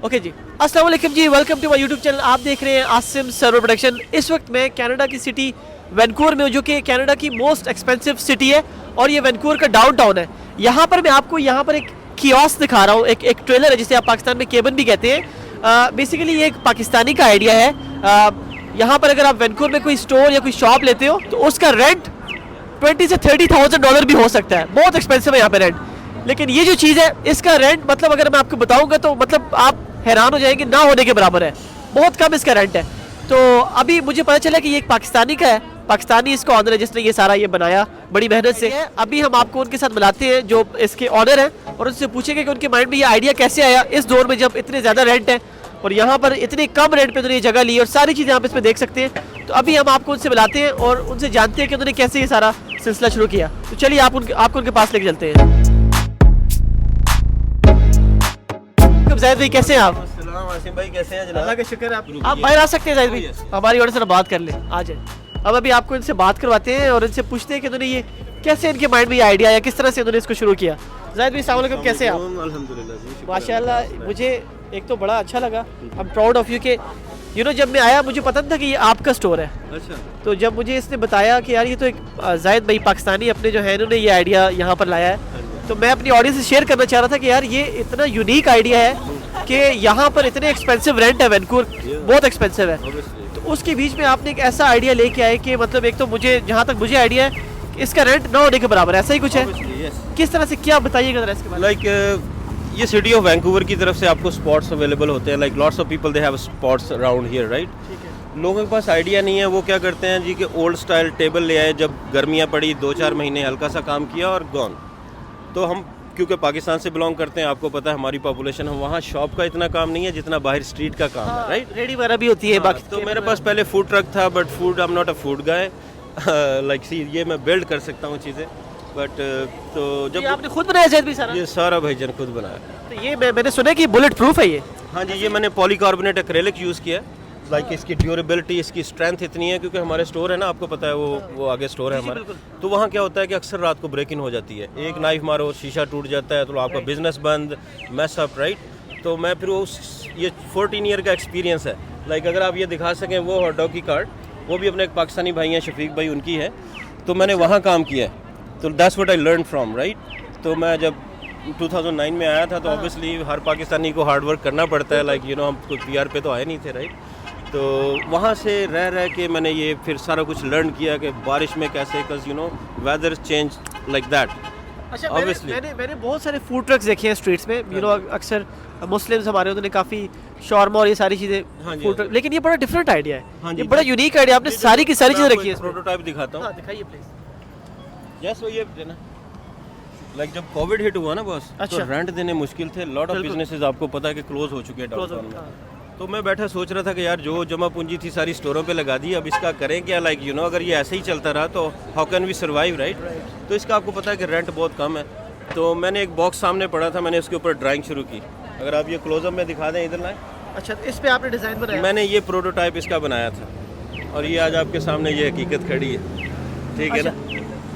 Okay जी, अस्सलाम वालेकुम जी, welcome to my YouTube channel. आप देख रहे हैं आसिम सर्वर प्रोडक्शन। इस वक्त मैं कनाडा की सिटी वैंकूवर में हूँ, जो कि कनाडा की मोस्ट एक्सपेंसिव सिटी है और ये वैंकूवर का डाउनटाउन है। यहाँ पर मैं आपको यहाँ पर एक कियोस्क दिखा रहा हूँ, एक ट्रेलर है जिसे आप पाकिस्तान में केबन भी कहते हैं। बेसिकली ये एक पाकिस्तानी का आइडिया है। यहाँ पर अगर आप वैंकूवर में कोई स्टोर या कोई शॉप लेते हो तो उसका रेंट 20 से 30,000 डॉलर भी हो सकता है। बहुत एक्सपेंसिव है यहाँ पे रेंट। लेकिन ये जो चीज़ है, इसका रेंट मतलब अगर मैं आपको बताऊंगा तो मतलब आप हैरान हो जाएंगे, ना होने के बराबर है। बहुत कम इसका रेंट है। तो अभी मुझे पता चला कि ये एक पाकिस्तानी का है, पाकिस्तानी इसका ऑनर है जिसने ये सारा ये बनाया बड़ी मेहनत से। अभी हम आपको उनके साथ मिलाते हैं जो इसके ऑनर हैं और उनसे पूछेंगे कि उनके माइंड में ये आइडिया कैसे आया इस दौर में जब इतने ज़्यादा रेंट है और यहाँ पर इतने कम रेंट पे उन्होंने ये जगह ली और सारी चीज़ें आप इसमें देख सकते हैं। तो अभी हम आपको उनसे मिलाते हैं और उनसे जानते हैं कि उन्होंने कैसे ये सारा सिलसिला शुरू किया। तो चलिए आपको उनके पास लेके चलते हैं। जाहिद भाई कैसे हैं आप? आसिम भाई कैसे हैं जनाब? अल्लाह का शुक्र है। आप बाहर आ सकते हैं जाहिद भाई, हमारी ऑर्डर से बात कर ले, आ जाए। अब अभी आपको इनसे बात करवाते हैं और इनसे पूछते हैं कि उन्होंने ये कैसे इनके माइंड में ये आइडिया आया, किस तरह से उन्होंने इसको शुरू किया। जाहिद भाई अस्सलाम वालेकुम, कैसे हैं आप? अल्हम्दुलिल्लाह जी, माशाल्लाह, मुझे एक तो बड़ा अच्छा लगा। I am proud of you के जब मैं आया मुझे पता नहीं था कि ये आपका स्टोर है। अच्छा, तो जब मुझे इसने बताया कि यार ये तो एक जाहिद भाई पाकिस्तानी अपने जो है इन्होंने ये आइडिया यहाँ पर लाया है, तो मैं अपनी ऑडियंस से शेयर करना चाह रहा था कि यार ये इतना यूनिक आइडिया है कि यहाँ पर इतने एक्सपेंसिव रेंट है, वैंकूवर बहुत एक्सपेंसिव है। तो उसके बीच में आपने एक ऐसा आइडिया लेके आए कि मतलब एक तो मुझे जहाँ तक मुझे आइडिया है कि इसका रेंट ना होने के बराबर, ऐसा ही कुछ है। किस तरह से, क्या बताइएगा जरा इसके बारे में? लाइक ये सिटी ऑफ वैंकूवर की तरफ से आपको स्पॉट्स अवेलेबल होते हैं। Like lots of people they have spots around here, right? लोगों के पास आइडिया नहीं है, वो क्या करते हैं जी कि ओल्ड स्टाइल टेबल ले आए, जब गर्मियाँ पड़ी 2-4 महीने हल्का सा काम किया और गॉन। तो हम क्योंकि पाकिस्तान से बिलोंग करते हैं, आपको पता है हमारी पॉपुलेशन है, वहाँ शॉप का इतना काम नहीं है जितना बाहर स्ट्रीट का काम है, राइट? रेडी वगैरह भी होती है बाकी। तो मेरे पास पहले फूड ट्रक था, but food I am not a food guy. Like see ये मैं बिल्ड कर सकता हूँ चीज़ें, बट तो जब आपने खुद बनाया जाहिद भाई सारा? ये सारा भाईजान खुद बनाया। तो ये मैंने सुना है कि बुलेट प्रूफ है ये। हाँ जी, ये मैंने पॉलीकार्बोनेट एक्रेलिक यूज़ किया है। लाइक इसकी ड्यूरेबिलिटी, इसकी स्ट्रेंथ इतनी है क्योंकि हमारे स्टोर है ना, आपको पता है वो आगे स्टोर है हमारा। तो वहाँ क्या होता है कि अक्सर रात को ब्रेक इन हो जाती है, एक नाइफ मारो शीशा टूट जाता है, तो आपका बिजनेस बंद, मैस अप, राइट? तो मैं फिर ये 14 ईयर का एक्सपीरियंस है। लाइक अगर आप ये दिखा सकें वो हॉट डॉग की कार्ड, वो भी अपने एक पाकिस्तानी भाई हैं, शफीक भाई, उनकी है। तो मैंने वहाँ काम किया है, तो that's what I learn from, right? तो मैं जब 2009 में आया था तो ऑब्वियसली हर पाकिस्तानी को हार्ड वर्क करना पड़ता है। लाइक हम कोई PR पे तो आए नहीं थे, राइट? तो वहाँ से रह के मैंने ये फिर सारा कुछ लर्न किया कि बारिश में कैसे, because weather change like that. अच्छा, मैंने बहुत सारे फूड ट्रक्स देखे हैं स्ट्रीट्स में। अक्सर मुस्लिम्स हमारे उन्होंने काफ़ी शॉर्मा और ये सारी चीज़ें फूड ट्रक, लेकिन ये बड़ा डिफरेंट आइडिया है। हाँ ये बड़ा यूनिक आइडिया, आपने सारी की सारी चीज़ें रखी है। प्रोटोटाइप दिखाता हूँ। हाँ, दिखाइए प्लीज। यस, वो ये देना। लाइक जब कोविड हिट हुआ ना बॉस, तो रेंट देने मुश्किल थे। लॉट ऑफ बिजनेसेस आपको पता है कि क्लोज हो चुके हैं डाउनटाउन में। तो मैं बैठा सोच रहा था कि यार जो जमा पूंजी थी सारी स्टोरों पे लगा दी, अब इसका करें क्या? लाइक अगर ये ऐसे ही चलता रहा तो how can we survive, right? तो इसका आपको पता है कि रेंट बहुत कम है। तो मैंने एक बॉक्स सामने पड़ा था, मैंने उसके ऊपर ड्राइंग शुरू की। अगर आप ये क्लोजअप में दिखा दें, इधर लाएं। अच्छा, इस पे आपने डिज़ाइन बनाया? मैंने ये प्रोटोटाइप इसका बनाया था और ये आज आपके सामने ये हकीकत खड़ी है, ठीक है ना?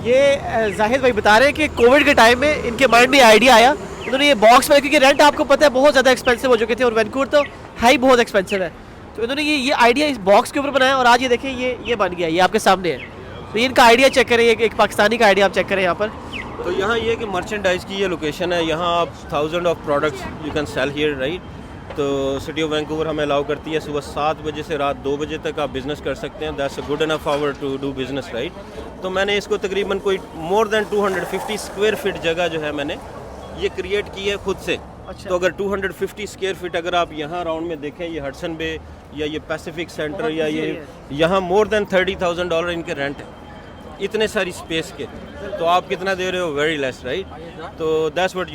ये जाहिद भाई बता रहे हैं कि कोविड के टाइम में इनके माइंड में आइडिया आया, उन्होंने ये बॉक्स में, क्योंकि रेंट आपको पता है बहुत ज़्यादा एक्सपेंसिव हो चुके थे और वैंकूवर तो हाई बहुत एक्सपेंसिव है, तो इन्होंने ये आइडिया इस बॉक्स के ऊपर बनाया और आज ये देखें ये बन गया, ये आपके सामने है। तो इनका आइडिया चेक करें, एक पाकिस्तानी का आइडिया आप चेक करें यहाँ पर। तो यहाँ ये कि मर्चेंडाइज की ये लोकेशन है, यहाँ आप 1000 of products you can cell here, right? तो सिटी ऑफ वैंकूवर हमें अलाउ करती है सुबह 7 बजे से रात 2 बजे तक आप बिज़नेस कर सकते हैं। That's a good enough hour to do business, right? तो मैंने इसको तकरीबन कोई मोर देन 250 स्क्वायर फीट जगह जो है मैंने ये क्रिएट की है खुद से। अच्छा। तो अगर 250 स्क्वायर फीट अगर आप यहाँ राउंड में देखें, ये हडसन बे या ये पैसिफिक सेंटर या ये यहाँ मोर देन $30,000 इनके रेंट है, इतने सारी स्पेस के। तो आप कितना दे रहे हो? Very less, right? तो दैट्स व्हाट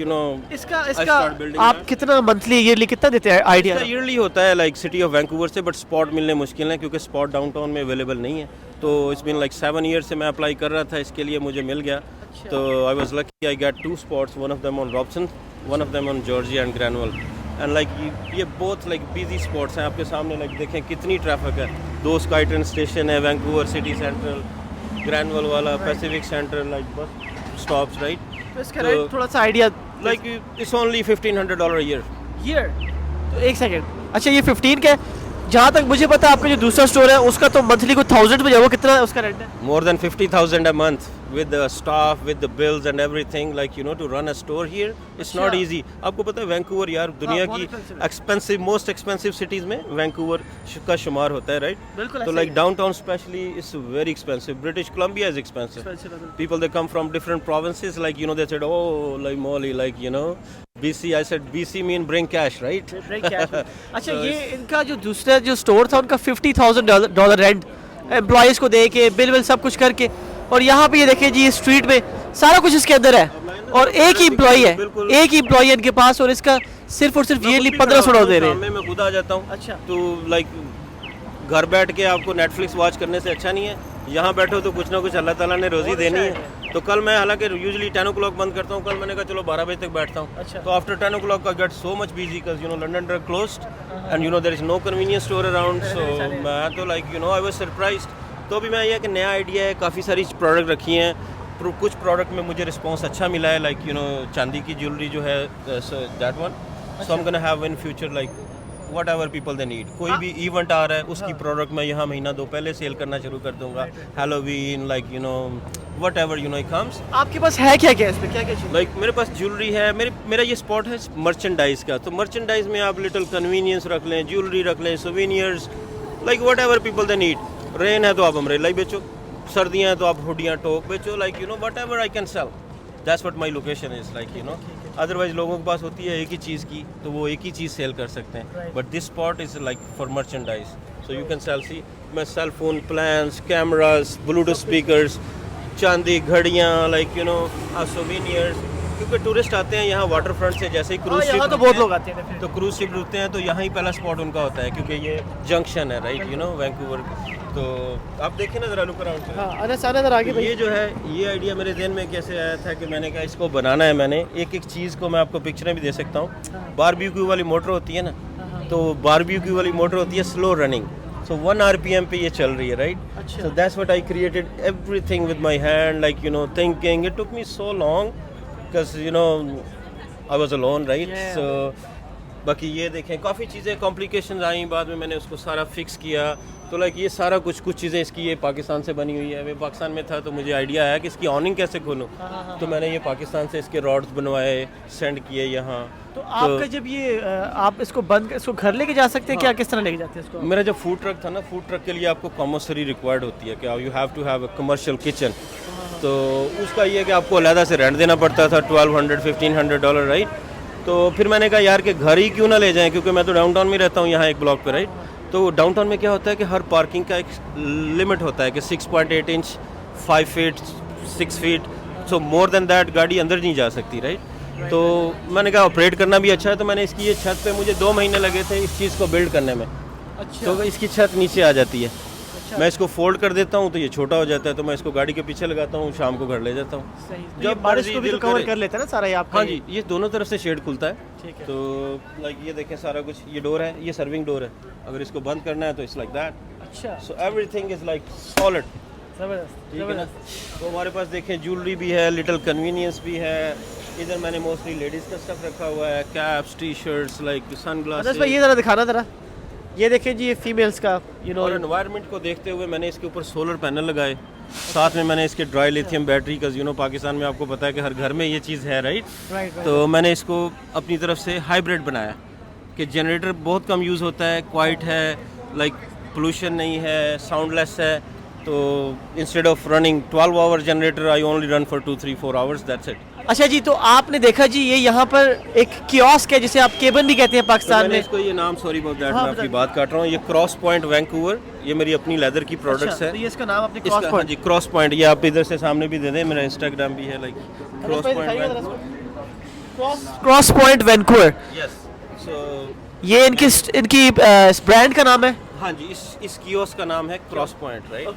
इसका आप कितना मंथली ईयरली कितना देते हैं आइडिया? ईयरली होता है लाइक सिटी ऑफ वैंकूवर से, बट स्पॉट मिलने मुश्किल है क्योंकि स्पॉट डाउनटाउन में अवेलेबल नहीं है। तो इट्स बीन लाइक 7 ईयर से मैं अप्लाई कर रहा था इसके लिए, मुझे मिल गया। तो I was lucky, I got 2 spots, one of them on Robson, one of them on Georgia and Granville. एंड लाइक ये बहुत लाइक बिजी स्पॉट्स हैं आपके सामने। लाइक देखें कितनी ट्रैफिक है। 2 स्काईट्रेन स्टेशन है, वैंकूवर सिटी सेंट्रल, ग्रैनवल वाला, Pacific centre, like bus stops, right? तो इसका रेंट थोड़ा सा idea, like it's only $1,500 a year. तो एक सेकंड, अच्छा ये 15 का है। जहाँ तक मुझे पता है आपका जो दूसरा स्टोर है उसका तो मंथली को 1000 में जाएगा, कितना है उसका रेंट है? More than 50,000 a month with the staff, with the bills and everything. Like you know, to run a store here, it's not अच्छा। easy. आपको पता है वैंकूवर यार दुनिया बहुत की expensive है। एक्सपेंसिव मोस्ट एक्सपेंसिव सिटीज में वैंकूवर का शुमार होता है, राइट? बिल्कुल तो ऐसा लाइक ही है। Downtown specially is very expensive. British Columbia is expensive. Expensive है। People they come from different provinces. Like you know, they said, oh, like Molly, like you know, BC. I said BC mean bring cash, right? Break cash में। अच्छा ये इनका जो दूसरा जो store था उनका $50,000 रेंट, एम्प्लॉयज़ को दे के बिल विल सब कुछ करके, और यहाँ पे ये देखिए जी ये स्ट्रीट में सारा कुछ इसके अंदर है, और एक ही एम्प्लॉई है, बिल्कुल। एक ही एम्प्लॉई है इनके पास, और इसका सिर्फ और सिर्फ ये $1500 दे रहे हैं। मैं खुद आ जाता हूँ. अच्छा। तो लाइक घर बैठ के आपको नेटफ्लिक्स वॉच करने से अच्छा नहीं है, यहाँ बैठो तो कुछ ना कुछ अल्लाह ताला ने रोज़ी बहुत देनी अच्छा है. तो कल मैं हालांकि यूजुअली 10 o'clock बंद करता हूँ, कल मैंने कहा चलो 12 बजे तक बैठता हूँ. अच्छा। तो after 10 o'clock I get so much busy because you know London are closed and you know there is no convenience store around. So मैं तो like you know I was surprised. तो अभी मैं ये कि नया आइडिया है, काफ़ी सारी प्रोडक्ट रखी हैं. कुछ प्रोडक्ट में मुझे रिस्पॉन्स अच्छा मिला है, लाइक यू नो चांदी की ज्वेलरी जो है that one. So I am gonna have in future like what ever people they need. कोई भी इवेंट आ रहा है उसकी प्रोडक्ट मैं यहाँ महीना दो पहले सेल करना शुरू कर दूंगा. Halloween like you know what ever you know it comes. आपके पास है क्या क्या इसमें, क्या क्या चीज़? लाइक मेरे पास ज्वेलरी है. मेरा ये स्पॉट है मर्चेंडाइज का. तो मर्चेंडाइज में आप लिटिल कन्वीनियंस रख लें, ज्वेलरी रख लें, souvenirs, like what ever people they need. Rain है तो आप अम्ब्रेला ही बेचो, सर्दियाँ हैं तो आप हुडियाँ टोक बेचो, like you know what ever I can cell. That's what my location is like you no. Otherwise लोगों के पास होती है एक ही चीज़ की, तो वो एक ही चीज़ सेल कर सकते हैं. But this spot is like for merchandise, so you can sell. See मैं sell phone, plans, cameras, Bluetooth speakers, चांदी, घड़ियाँ, लाइक यू नो सोवेनियर्स. क्योंकि टूरिस्ट आते हैं यहाँ वाटर फ्रंट से, जैसे ही क्रूज यहाँ तो बहुत लोग आते हैं. तो क्रूज शिप रुकते हैं तो यहाँ ही पहला स्पॉट उनका होता है, क्योंकि ये जंक्शन है, राइट यू नो वैंकूवर. तो आप देखें ना जरा लुक अराउंड. हाँ अनस आना इधर आगे तो ये जो है ये आइडिया मेरे जहन में कैसे आया था कि मैंने कहा इसको बनाना है. मैंने एक एक चीज़ को मैं आपको पिक्चरें भी दे सकता हूँ. बारबेक्यू वाली मोटर होती है ना, तो बारबेक्यू वाली मोटर होती है स्लो रनिंग. सो 1 RPM पे ये चल रही है, राइट. अच्छा। So that's what I created everything with my hand, like you know thinking. It took me so long because you know I was alone, right. सो बाकी ये देखें काफ़ी चीज़ें कॉम्प्लिकेशंस आई, बाद में मैंने उसको सारा फिक्स किया. तो लाइक ये सारा कुछ चीज़ें इसकी ये पाकिस्तान से बनी हुई है. मैं पाकिस्तान में था तो मुझे आइडिया आया कि इसकी ऑनिंग कैसे खोलूँ. तो मैंने ये पाकिस्तान से इसके रॉड्स बनवाए, सेंड किए यहाँ. तो आपका जब ये आप इसको इसको घर लेके जा सकते हैं क्या, किस तरह लेके जाते हैं इसको? मेरा जब फूड ट्रक था ना, फूड ट्रक के लिए आपको कॉमर्सरी रिक्वायर्ड होती है कि you have to have a commercial kitchen. तो उसका ये है कि आपको अलहदा से रेंट देना पड़ता था $1,200-$1,500, राइट. तो फिर मैंने कहा यार कि घर ही क्यों ना ले जाएं, क्योंकि मैं तो डाउनटाउन में रहता हूँ यहाँ एक ब्लॉक पे, राइट. तो डाउनटाउन में क्या होता है कि हर पार्किंग का एक लिमिट होता है कि 6.8 inch, 5 feet, 6 feet. So more than that गाड़ी अंदर नहीं जा सकती, राइट. तो मैंने कहा ऑपरेट करना भी अच्छा है. तो मैंने इसकी ये छत पे मुझे 2 महीने लगे थे इस चीज़ को बिल्ड करने में. अच्छा. तो इसकी छत नीचे आ जाती है. मैं इसको फोल्ड कर देता हूँ तो ये छोटा हो जाता है, तो मैं इसको गाड़ी के पीछे लगाता हूँ, शाम को घर ले जाता हूँ. सही. तो जब ये बारिश मर्जी को भी दिल तो कवर करे. कर लेता है ना सारा ये आपका? हाँ जी, ये दोनों तरफ से शेड खुलता है. ठीक है. तो लाइक ये देखें सारा कुछ, ये डोर है, ये सर्विंग डोर है. अगर इसको बंद करना है तो इट्स लाइक दैट. अच्छा. So everything is like solid. जबरदस्त. ठीक है ना. तो हमारे पास देखें ज्वेलरी भी है, लिटिल कन्वीनियंस भी है. इधर मैंने मोस्टली लेडीज़ का स्टफ रखा हुआ है, कैप्स, टी शर्ट्स, लाइक सन अनस भाई ये ज़रा दिखाना ज़रा. ये देखें जी ये फीमेल्स का यू नो. और एनवायरनमेंट को देखते हुए मैंने इसके ऊपर सोलर पैनल लगाए. साथ में मैंने इसके ड्राई लिथियम बैटरी का, यू नो पाकिस्तान में आपको पता है कि हर घर में ये चीज़ है, राइट. राइट. तो मैंने इसको अपनी तरफ से हाइब्रिड बनाया कि जनरेटर बहुत कम यूज़ होता है, क्वाइट है, लाइक पोल्यूशन नहीं है, साउंडलेस है. तो instead of running 12 hour generator I only run for 2-3-4 hours, that's it. अच्छा जी, तो आपने देखा जी ये यहाँ पर एक कियोस्क है जिसे आप केबन भी कहते हैं तो पाकिस्तान मैंने में. इसको ये नाम, सॉरी अबाउट दैट, हाँ, मैं आपकी बात काट रहा हूँ. ये क्रॉस पॉइंट वैंकूवर, ये मेरी अपनी लेदर की प्रोडक्ट्स अच्छा, है. तो ये इसका नाम अपने इसका क्रॉस हाँ पॉइंट. जी क्रॉस पॉइंट. ये आप इधर से सामने भी दे दें, मेरा इंस्टाग्राम भी है, like Cross Point. Cross Point Vancouver. Yes. So ये इनकी ब्रांड का नाम है. हाँ जी, इस कियोस्क का नाम है क्रॉस पॉइंट, राइट.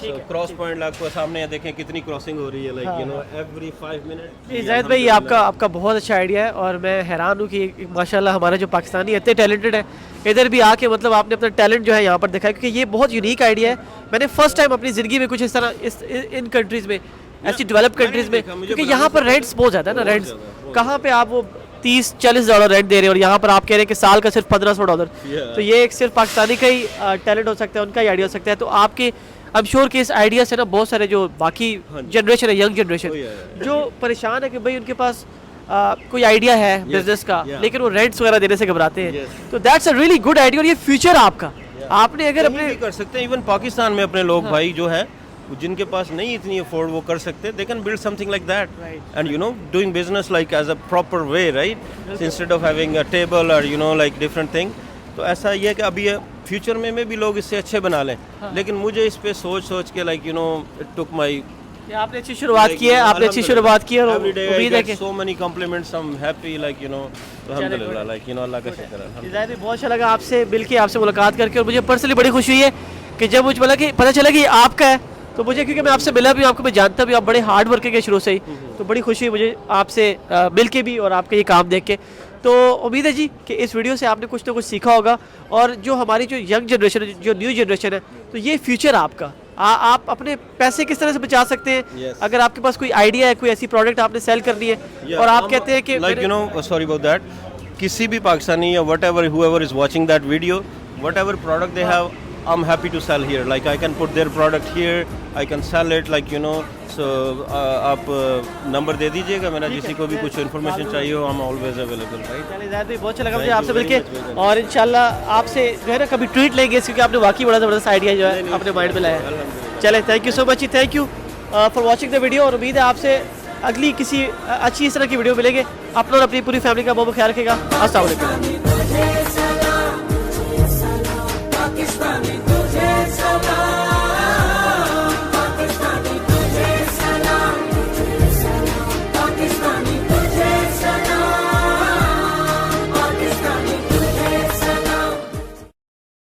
ठीक है. क्रॉस पॉइंट आपको सामने देखें कितनी क्रॉसिंग हो रही है, like you know every 5 minute. Zahid भाई ये आपका बहुत अच्छा आइडिया है, और मैं हैरान हूँ कि माशाल्लाह हमारे जो पाकिस्तानी इतने टैलेंटेड है, इधर भी आके मतलब आपने अपना टैलेंट जो है यहाँ पर दिखाया, क्योंकि ये बहुत यूनिक आइडिया है. मैंने फर्स्ट टाइम अपनी ज़िंदगी में कुछ इस तरह इन कंट्रीज़ में, ऐसी डेवलप कंट्रीज़ में, क्योंकि यहाँ पर रेंट्स बहुत ज़्यादा है ना. रेंट्स कहाँ पे आप वो $30-40 रेंट दे रहे हैं, और यहाँ पर आप कह रहे हैं कि साल का सिर्फ $1500। तो ये एक सिर्फ पाकिस्तानी का ही टैलेंट हो सकता है, उनका ही आइडिया हो सकता है। तो आपके आई एम श्योर कि इस आइडिया से ना बहुत सारे जो बाकी जनरेशन है, यंग जनरेशन जो परेशान है कि भाई उनके पास कोई आइडिया है बिजनेस का, लेकिन वो रेंट्स वगैरह देने से घबराते हैं। तो that's a really good idea, और ये फ्यूचर आपका, आपने अगर अपने अपने कर सकते हैं। इवन पाकिस्तान में अपने लोग भाई जो है जिनके पास नहीं इतनी अफोर्ड वो कर सकते, they can build something like that and you know doing business like as a proper way, right, instead of having a table और you know like different thing. तो ऐसा ये है कि अभी फ्यूचर में भी लोग इससे अच्छे बना लें, लेकिन मुझे इस पे सोच के like you know it took my, आपने अच्छी शुरुआत की है, आपने अच्छी शुरुआत की है, और उम्मीद है कि so many compliments, I'm happy, like you know, alhamdulillah, like you know, अल्लाह का शुक्र है। ज़ाहिर है बहुत अच्छा लगा आपसे मिलके, आपसे मुलाकात करके, और मुझे पर्सनली बड़ी खुशी हुई है कि जब मुझे पता चला कि आपका है, तो मुझे, क्योंकि मैं आपसे मिला भी, आपको मैं जानता भी, आप बड़े हार्ड वर्किंग है शुरू से ही, तो बड़ी खुशी हुई मुझे आपसे मिल के भी और आपका ये काम देख के। तो उम्मीद है जी कि इस वीडियो से आपने कुछ ना कुछ सीखा होगा, और जो हमारी जो यंग जनरेशन है, जो न्यू जनरेशन है, तो ये फ्यूचर आपका, आप अपने पैसे किस तरह से बचा सकते हैं। अगर आपके पास कोई आइडिया है, कोई ऐसी प्रोडक्ट आपने सेल करनी है और आप कहते हैं कि like you know sorry about that, किसी भी पाकिस्तानी या whatever whoever is watching that video, whatever product they have, I am happy to sell here, like I can put their product here, I can sell it, like you know. So आप number दे दीजिएगा मेरा, किसी को भी कुछ information चाहिए हो, I am always available, right. बहुत अच्छा लगा मुझे आपसे मिलके, और इंशाल्लाह आपसे जो है ना कभी ट्रीट लेंगे, क्योंकि आपने वाकई बड़ा ज़बरदस्त आइडिया जो है अपने माइंड में लाया है। चले, thank you so much, thank you for watching the video, और उम्मीद है आपसे अगली किसी अच्छी इस तरह की वीडियो मिलेंगे। अपना और अपनी पूरी फैमिली का बहुत ख्याल रखेगा। अस्सलाम वालेकुम।